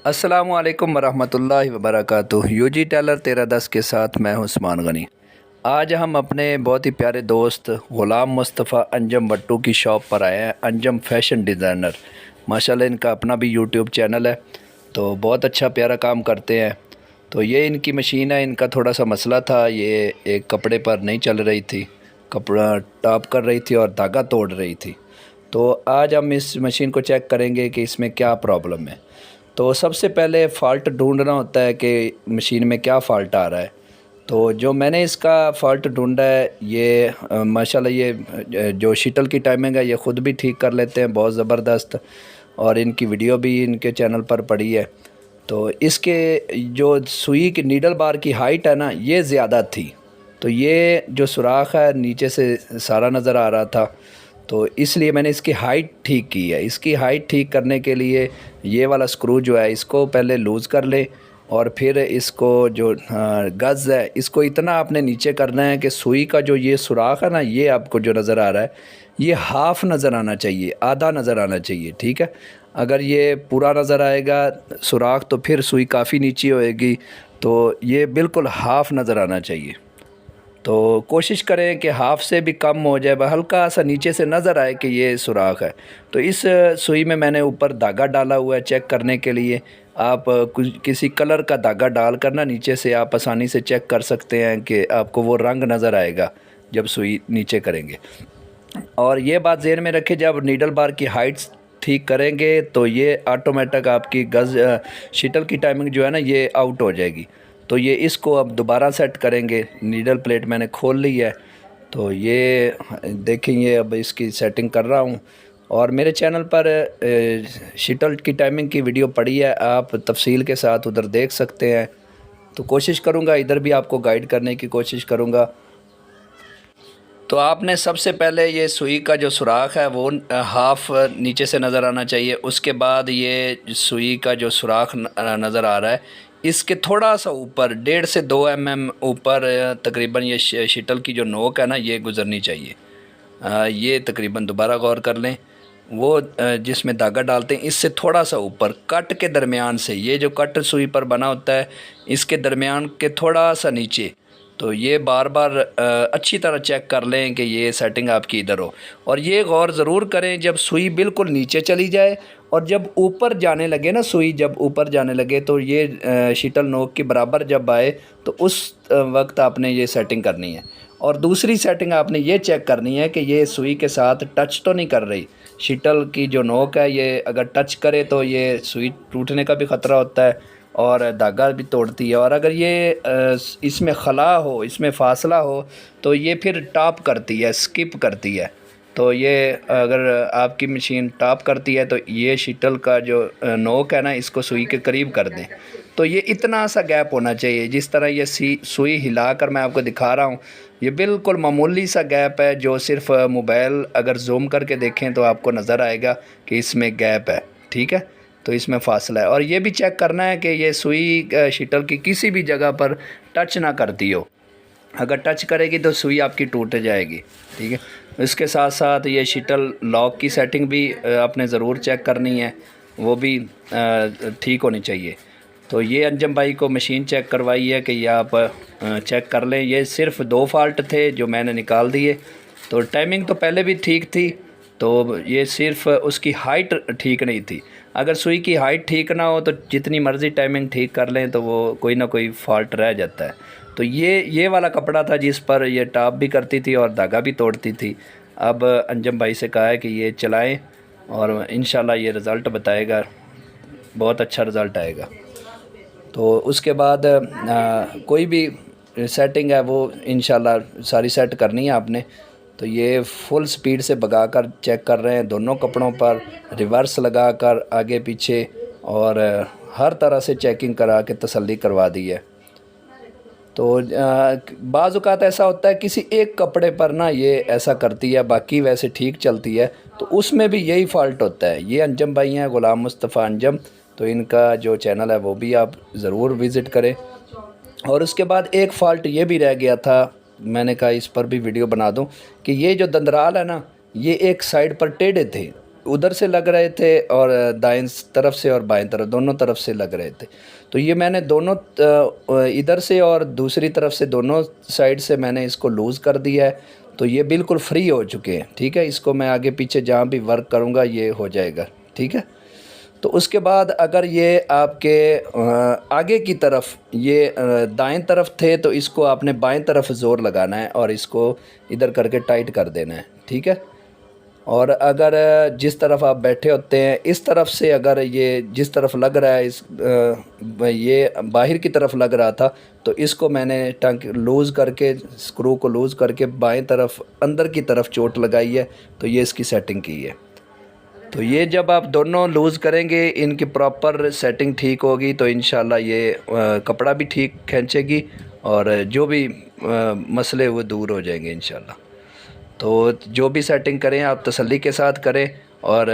अस्सलामुअलैकुम वरहमतुल्लाहि वबरकातुहू। UG Taylor 1310 के साथ मैं हूं उस्मान गनी। आज हम अपने बहुत ही प्यारे दोस्त ग़ुलाम मुस्तफ़ा अंजम भट्टू की शॉप पर आए हैं। अंजम फ़ैशन डिज़ाइनर, माशाल्लाह इनका अपना भी यूट्यूब चैनल है, तो बहुत अच्छा प्यारा काम करते हैं। तो ये इनकी मशीन है। इनका थोड़ा सा मसला था, ये एक कपड़े पर नहीं चल रही थी, कपड़ा टॉप कर रही थी और धागा तोड़ रही थी। तो आज हम इस मशीन को चेक करेंगे कि इसमें क्या प्रॉब्लम है। तो सबसे पहले फ़ॉल्ट ढूंढना होता है कि मशीन में क्या फ़ॉल्ट आ रहा है। तो जो मैंने इसका फ़ॉल्ट ढूंढा है, ये माशाल्लाह ये जो शटल की टाइमिंग है ये ख़ुद भी ठीक कर लेते हैं बहुत ज़बरदस्त, और इनकी वीडियो भी इनके चैनल पर पड़ी है। तो इसके जो सुई की नीडल बार की हाइट है ना, ये ज़्यादा थी, तो ये जो सुराख है नीचे से सारा नज़र आ रहा था, तो इसलिए मैंने इसकी हाइट ठीक की है। इसकी हाइट ठीक करने के लिए ये वाला स्क्रू जो है इसको पहले लूज़ कर ले, और फिर इसको जो गज़ है इसको इतना आपने नीचे करना है कि सुई का जो ये सुराख है ना, ये आपको जो नज़र आ रहा है ये हाफ़ नज़र आना चाहिए, आधा नज़र आना चाहिए, ठीक है। अगर ये पूरा नज़र आएगा सुराख तो फिर सुई काफ़ी नीचे होएगी, तो ये बिल्कुल हाफ़ नज़र आना चाहिए। तो कोशिश करें कि हाफ़ से भी कम हो जाए, हल्का सा नीचे से नज़र आए कि ये सुराख है। तो इस सुई में मैंने ऊपर धागा डाला हुआ है चेक करने के लिए। आप किसी कलर का धागा डाल कर ना नीचे से आप आसानी से चेक कर सकते हैं कि आपको वो रंग नज़र आएगा जब सुई नीचे करेंगे। और ये बात ज़हन में रखें, जब नीडल बार की हाइट्स ठीक करेंगे तो ये ऑटोमेटिक आपकी गज़ शटल की टाइमिंग जो है ना ये आउट हो जाएगी। तो ये इसको अब दोबारा सेट करेंगे। नीडल प्लेट मैंने खोल ली है, तो ये देखें, ये अब इसकी सेटिंग कर रहा हूँ। और मेरे चैनल पर शटल की टाइमिंग की वीडियो पड़ी है, आप तफसील के साथ उधर देख सकते हैं। तो कोशिश करूँगा इधर भी आपको गाइड करने की कोशिश करूँगा। तो आपने सबसे पहले ये सुई का जो सुराख है वो हाफ़ नीचे से नज़र आना चाहिए। उसके बाद ये सुई का जो सुराख नज़र आ रहा है इसके थोड़ा सा ऊपर 1.5 से 2 mm ऊपर तकरीबन ये शटल की जो नोक है ना ये गुज़रनी चाहिए। ये तकरीबन दोबारा गौर कर लें, वो जिसमें धागा डालते हैं इससे थोड़ा सा ऊपर कट के दरमियान से, ये जो कट सुई पर बना होता है इसके दरमियान के थोड़ा सा नीचे। तो ये बार बार अच्छी तरह चेक कर लें कि ये सेटिंग आपकी इधर हो। और ये गौर ज़रूर करें जब सुई बिल्कुल नीचे चली जाए और जब ऊपर जाने लगे ना, सुई जब ऊपर जाने लगे तो ये शटल नोक के बराबर जब आए तो उस वक्त आपने ये सेटिंग करनी है। और दूसरी सेटिंग आपने ये चेक करनी है कि ये सुई के साथ टच तो नहीं कर रही। शटल की जो नोक है ये अगर टच करे तो ये सुई टूटने का भी ख़तरा होता है और धागा भी तोड़ती है। और अगर ये इसमें खला हो, इसमें फ़ासला हो, तो ये फिर टॉप करती है, स्किप करती है। तो ये अगर आपकी मशीन टॉप करती है तो ये शटल का जो नोक है ना इसको सुई के करीब कर दें। तो ये इतना सा गैप होना चाहिए, जिस तरह ये सुई हिलाकर मैं आपको दिखा रहा हूँ, ये बिल्कुल मामूली सा गैप है जो सिर्फ मोबाइल अगर जूम करके देखें तो आपको नज़र आएगा कि इसमें गैप है, ठीक है। तो इसमें फ़ासला है। और ये भी चेक करना है कि ये सुई शटल की किसी भी जगह पर टच ना करती हो। अगर टच करेगी तो सुई आपकी टूट जाएगी, ठीक है। इसके साथ साथ ये शटल लॉक की सेटिंग भी आपने ज़रूर चेक करनी है, वो भी ठीक होनी चाहिए। तो ये अंजम भाई को मशीन चेक करवाई है कि ये आप चेक कर लें। ये सिर्फ़ 2 फॉल्ट थे जो मैंने निकाल दिए। तो टाइमिंग तो पहले भी ठीक थी, तो ये सिर्फ़ उसकी हाइट ठीक नहीं थी। अगर सुई की हाइट ठीक ना हो तो जितनी मर्ज़ी टाइमिंग ठीक कर लें तो वो कोई ना कोई फ़ॉल्ट रह जाता है। तो ये वाला कपड़ा था जिस पर ये टॉप भी करती थी और धागा भी तोड़ती थी। अब अंजम भाई से कहा है कि ये चलाएं और इंशाल्लाह ये रिज़ल्ट बताएगा, बहुत अच्छा रिज़ल्ट आएगा। तो उसके बाद कोई भी सेटिंग है वो इंशाल्लाह सारी सेट करनी है आपने। तो ये फुल स्पीड से भगाकर चेक कर रहे हैं, दोनों कपड़ों पर रिवर्स लगाकर आगे पीछे, और हर तरह से चेकिंग करा के तसल्ली करवा दी है। तो बाज़ औक़ात ऐसा होता है किसी एक कपड़े पर ना ये ऐसा करती है, बाकी वैसे ठीक चलती है, तो उसमें भी यही फ़ॉल्ट होता है। ये अंजम भाई हैं, ग़ुलाम मुस्तफ़ा अंजम, तो इनका जो चैनल है वो भी आप ज़रूर विज़िट करें। और उसके बाद एक फ़ॉल्ट ये भी रह गया था, मैंने कहा इस पर भी वीडियो बना दूं, कि ये जो दंदराल है ना ये एक साइड पर टेढ़े थे, उधर से लग रहे थे और दाएं तरफ से और बाएं तरफ दोनों तरफ से लग रहे थे। तो ये मैंने दोनों इधर से और दूसरी तरफ से दोनों साइड से मैंने इसको लूज़ कर दिया है। तो ये बिल्कुल फ्री हो चुके हैं। ठीक है, इसको मैं आगे पीछे जहाँ भी वर्क करूँगा ये हो जाएगा। ठीक है, तो उसके बाद अगर ये आपके आगे की तरफ ये दाएं तरफ थे तो इसको आपने बाएं तरफ ज़ोर लगाना है और इसको इधर करके टाइट कर देना है। ठीक है, और अगर जिस तरफ आप बैठे होते हैं इस तरफ से अगर ये जिस तरफ लग रहा है ये बाहर की तरफ लग रहा था तो इसको मैंने टंक लूज़ करके स्क्रू को लूज़ करके बाएं तरफ अंदर की तरफ चोट लगाई है। तो ये इसकी सेटिंग की है। तो ये जब आप दोनों लूज़ करेंगे इनकी प्रॉपर सेटिंग ठीक होगी तो इंशाल्लाह ये कपड़ा भी ठीक खींचेगी और जो भी मसले वो दूर हो जाएंगे इंशाल्लाह। तो जो भी सेटिंग करें आप तसल्ली के साथ करें और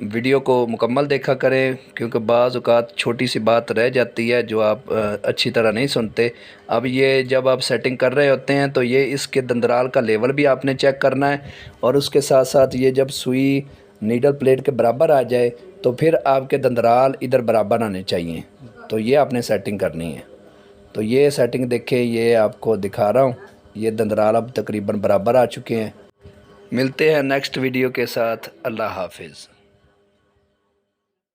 वीडियो को मुकम्मल देखा करें, क्योंकि बाज़ औक़ात छोटी सी बात रह जाती है जो आप अच्छी तरह नहीं सुनते। अब ये जब आप सेटिंग कर रहे होते हैं तो ये इसके दंदराल का लेवल भी आपने चेक करना है और उसके साथ साथ ये जब सुई नीडल प्लेट के बराबर आ जाए तो फिर आपके दंदराल इधर बराबर आने चाहिए। तो ये आपने सेटिंग करनी है। तो ये सेटिंग देखें, ये आपको दिखा रहा हूँ, ये दंदराल अब तकरीबन बराबर आ चुके हैं। मिलते हैं नेक्स्ट वीडियो के साथ। अल्लाह हाफिज़।